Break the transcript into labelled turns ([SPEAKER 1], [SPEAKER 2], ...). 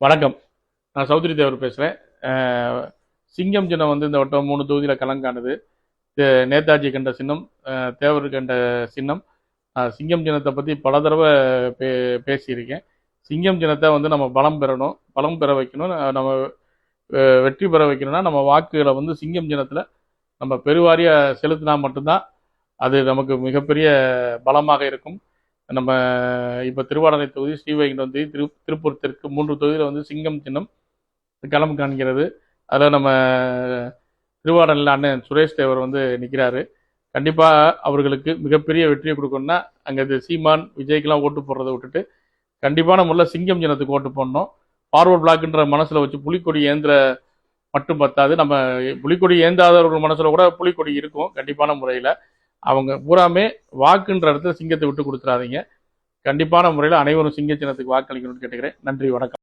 [SPEAKER 1] வணக்கம். நான் சௌத்ரி தேவர் பேசுகிறேன். சிங்கம் சின்னம் வந்து இந்த வட்டம் 3 தொகுதியில் கலங்காணுது. நேதாஜி கண்ட சின்னம், தேவர் கண்ட சின்னம். சிங்கம் சின்னத்தை பற்றி பல தடவை பேசியிருக்கேன். சிங்கம் சின்னத்தை வந்து நம்ம பலம் பெறணும், பலம் பெற வைக்கணும். நம்ம வெற்றி பெற வைக்கணும்னா நம்ம வாக்குகளை வந்து சிங்கம் சின்னத்தில் நம்ம பெருவாரியாக செலுத்தினா மட்டும்தான் அது நமக்கு மிகப்பெரிய பலமாக இருக்கும். நம்ம இப்போ திருவாடனை தொகுதி, ஸ்ரீவைகுண்டம் தொகுதி, திருப்பூர் தெற்கு 3 தொகுதியில் வந்து சிங்கம் சின்னம் களம் காண்கிறது. அதில் நம்ம திருவாடனில் அண்ணன் சுரேஷ் தேவர் வந்து நிற்கிறாரு. கண்டிப்பாக அவர்களுக்கு மிகப்பெரிய வெற்றியை கொடுக்கணும்னா அங்கே சீமான் விஜய்க்கெல்லாம் ஓட்டு போடுறதை விட்டுட்டு கண்டிப்பான முறையில் சிங்கம் சின்னத்துக்கு ஓட்டு போடணும். ஃபார்வர்ட் பிளாக்ன்ற மனசில் வச்சு புலிக்கொடி ஏந்திர மட்டும் பத்தாது. நம்ம புலிக்கொடி ஏந்தாதவர்கள் மனசில் கூட புலிக்கொடி இருக்கும். கண்டிப்பான முறையில் அவங்க பூராமே வாக்குன்ற இடத்துல சிங்கத்தை விட்டு கொடுத்துறாதீங்க. கண்டிப்பான முறையில் அனைவரும் சிங்க சின்னத்துக்கு வாக்களிக்கணும்னு கேட்டுக்கிறேன். நன்றி, வணக்கம்.